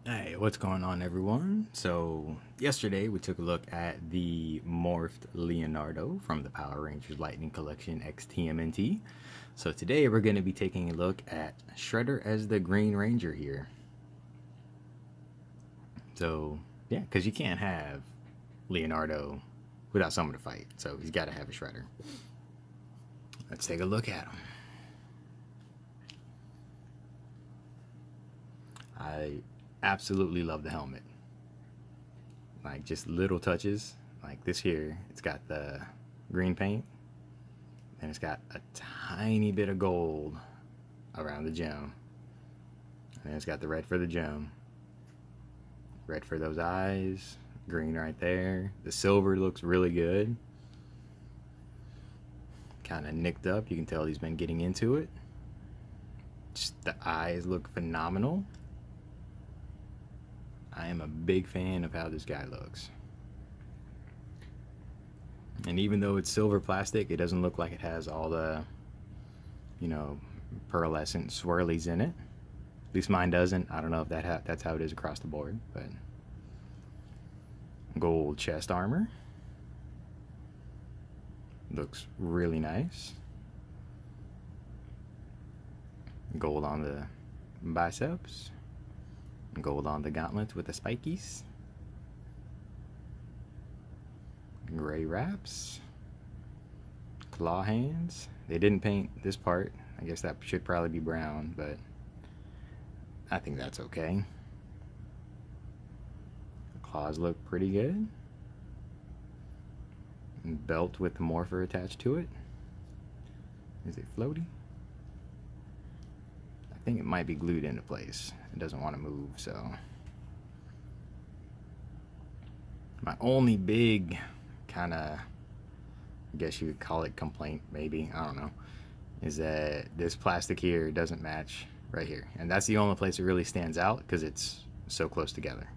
Hey, what's going on, everyone? So, yesterday we took a look at the Morphed Leonardo from the Power Rangers Lightning Collection X TMNT. So, today we're going to be taking a look at Shredder as the Green Ranger here. So, yeah, because you can't have Leonardo without someone to fight. So, he's got to have a Shredder. Let's take a look at him. I absolutely love the helmet. Like, just little touches. Like this here, it's got the green paint, and it's got a tiny bit of gold around the gem. And it's got the red for the gem, red for those eyes, green right there. The silver looks really good. Kind of nicked up. You can tell he's been getting into it. Just the eyes look phenomenal. I am a big fan of how this guy looks. And even though it's silver plastic, it doesn't look like it has all the, pearlescent swirlies in it. At least mine doesn't. I don't know if that's how it is across the board, but gold chest armor. Looks really nice. Gold on the biceps. Gold on the gauntlets with the spikies. Gray wraps. Claw hands. They didn't paint this part. I guess that should probably be brown, but I think that's okay. The claws look pretty good. Belt with the morpher attached to it. Is it floaty? I think it might be glued into place. It doesn't want to move, so. My only big kind of, I guess you could call it complaint, maybe, I don't know, is that this plastic here doesn't match right here. And that's the only place it really stands out because it's so close together.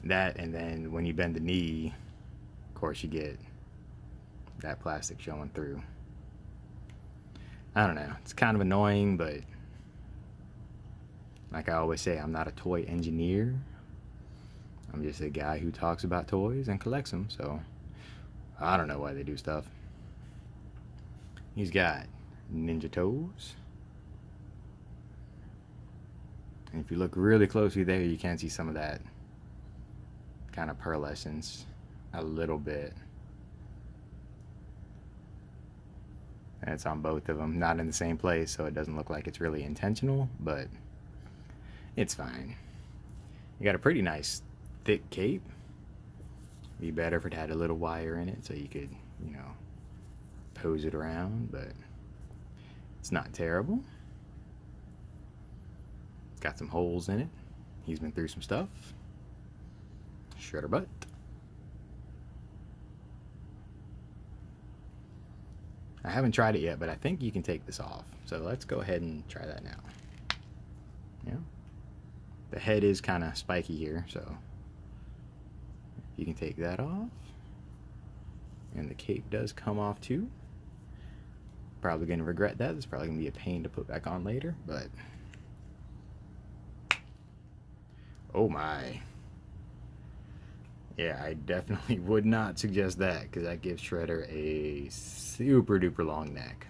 That, and then when you bend the knee, of course you get that plastic showing through. I don't know, it's kind of annoying, but like I always say, I'm not a toy engineer. I'm just a guy who talks about toys and collects them, so I don't know why they do stuff. He's got ninja toes. And if you look really closely there, you can see some of that kind of pearlescence a little bit. And it's on both of them, not in the same place, so it doesn't look like it's really intentional, but it's fine. You got a pretty nice thick cape. Be better if it had a little wire in it so you could, pose it around, but it's not terrible. It's got some holes in it. He's been through some stuff. Shredder butt. I haven't tried it yet, but I think you can take this off. So let's go ahead and try that now. Yeah. The head is kind of spiky here, so you can take that off. And the cape does come off too. Probably going to regret that. It's probably going to be a pain to put back on later, but oh my. Yeah, I definitely would not suggest that because that gives Shredder a super duper long neck.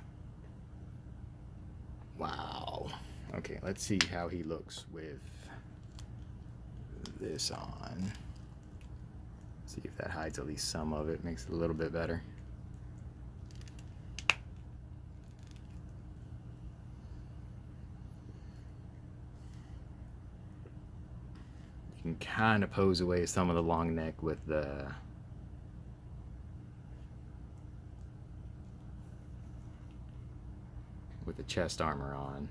Wow. Okay, let's see how he looks with this on. See if that hides at least some of it, makes it a little bit better. You can kind of pose away some of the long neck with the chest armor on.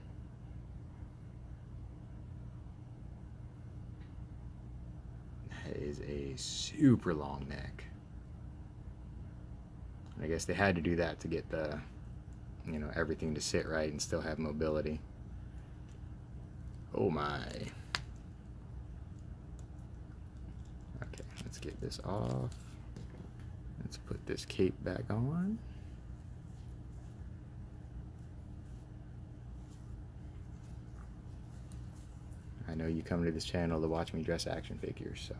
That is a super long neck. I guess they had to do that to get the, everything to sit right and still have mobility. Oh my. Okay, let's get this off. Let's put this cape back on. know you come to this channel to watch me dress action figures, so.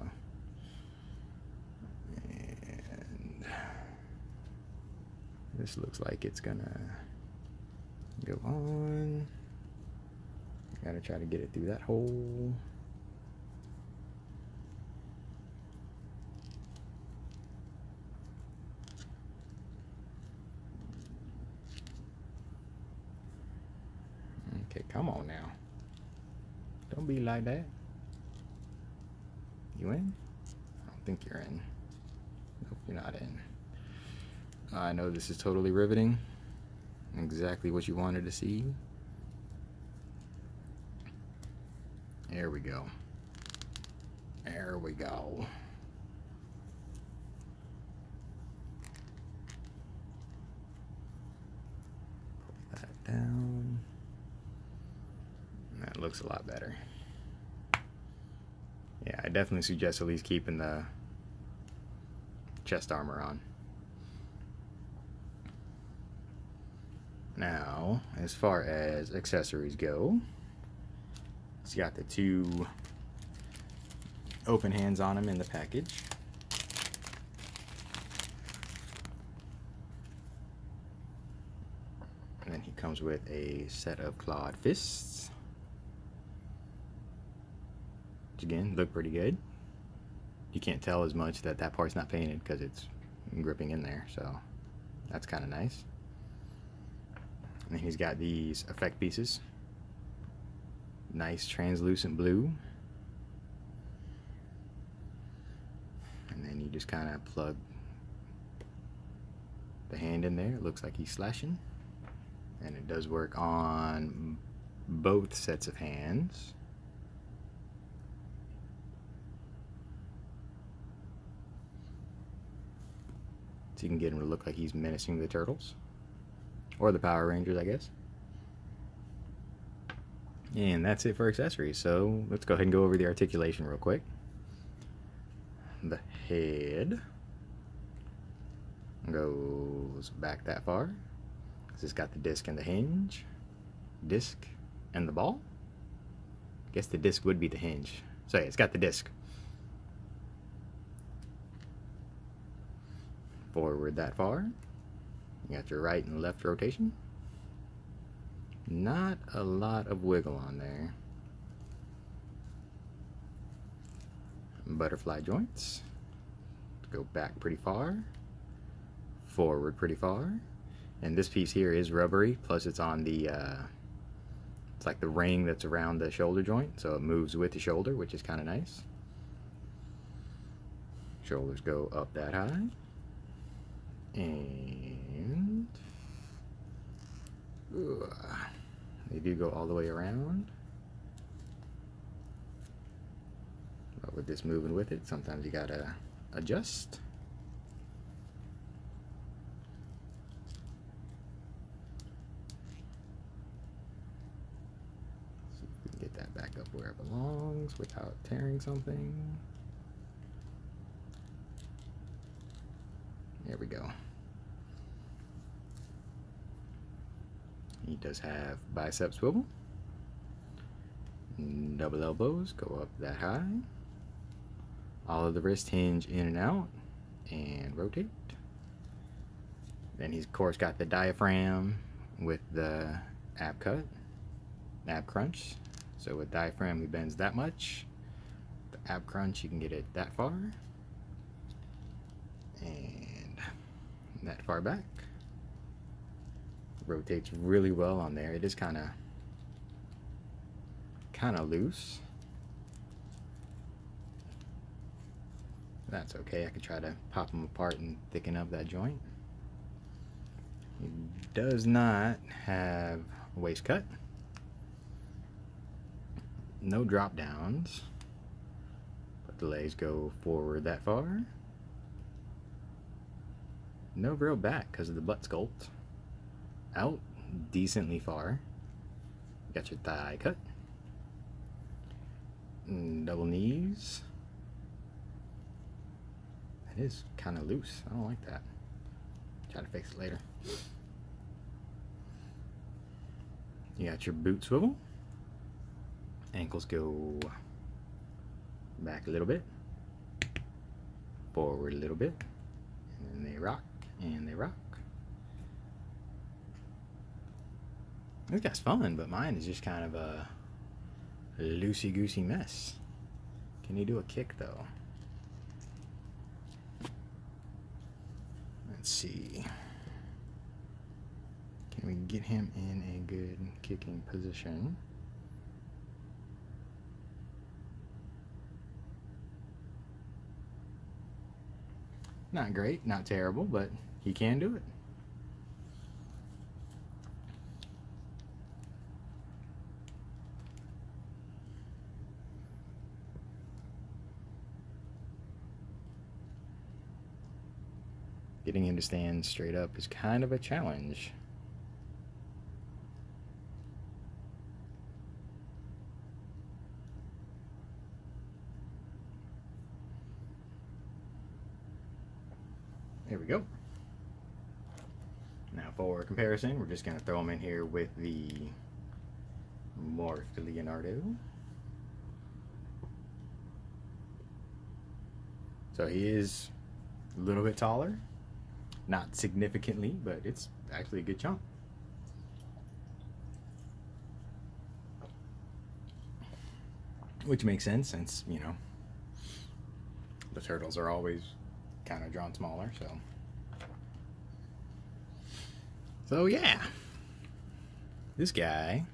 And this looks like it's gonna go on. Gotta try to get it through that hole. Okay, come on now. Don't be like that. You in? I don't think you're in. Nope, you're not in. I know this is totally riveting. Exactly what you wanted to see. There we go. There we go. Put that down. That looks a lot better. Yeah, I definitely suggest at least keeping the chest armor on. Now, as far as accessories go, it's got the 2 open hands on them in the package. And then he comes with a set of clawed fists. Which again, look pretty good. You can't tell as much that that part's not painted because it's gripping in there, so that's kind of nice. And then he's got these effect pieces. Nice translucent blue. And then you just kind of plug the hand in there. It looks like he's slashing. And it does work on both sets of hands. So you can get him to look like he's menacing the turtles. Or the Power Rangers, I guess. And that's it for accessories. So let's go ahead and go over the articulation real quick. The head goes back that far. It's got the disc and the hinge. Disc and the ball. I guess the disc would be the hinge. So yeah, it's got the disc. Forward that far. You got your right and left rotation. Not a lot of wiggle on there. Butterfly joints. Go back pretty far. Forward pretty far. And this piece here is rubbery, plus it's on the, it's like the ring that's around the shoulder joint, so it moves with the shoulder, which is kind of nice. Shoulders go up that high. And they do go all the way around. But with this moving with it, sometimes you gotta adjust. See if we can get that back up where it belongs without tearing something. There we go. He does have bicep swivel. Double elbows go up that high. All of the wrist hinge in and out and rotate. Then he's of course got the diaphragm with the ab cut, ab crunch. So with diaphragm he bends that much. The ab crunch you can get it that far. And that far back. Rotates really well on there. It is kind of loose. That's okay. I could try to pop them apart and thicken up that joint. It does not have a waist cut. No drop downs. But the legs go forward that far. No real back because of the butt sculpt. Out decently far. Got your thigh cut. Double knees. That is kind of loose. I don't like that. Try to fix it later. You got your boot swivel. Ankles go back a little bit, forward a little bit, and they rock, and they rock. This guy's fun, but mine is just kind of a loosey-goosey mess. Can you do a kick, though? Let's see. Can we get him in a good kicking position? Not great, not terrible, but he can do it. Getting him to stand straight up is kind of a challenge. There we go. Now for comparison, we're just going to throw him in here with the Morphed Leonardo. So he is a little bit taller. Not significantly, but it's actually a good chunk. Which makes sense since, you know, the turtles are always kind of drawn smaller, so yeah, this guy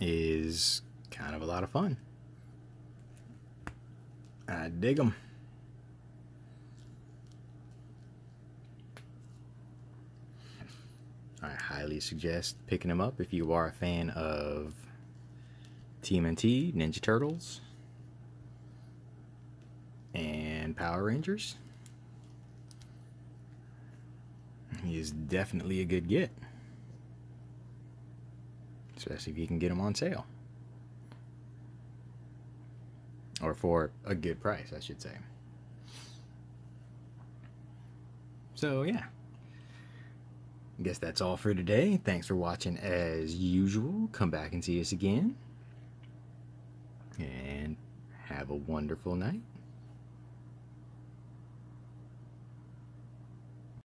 is kind of a lot of fun. I dig him. I highly suggest picking him up if you are a fan of TMNT, Ninja Turtles, and Power Rangers. He is definitely a good get, especially if you can get him on sale, or for a good price, I should say. So yeah, I guess that's all for today. Thanks for watching as usual. Come back and see us again, and have a wonderful night.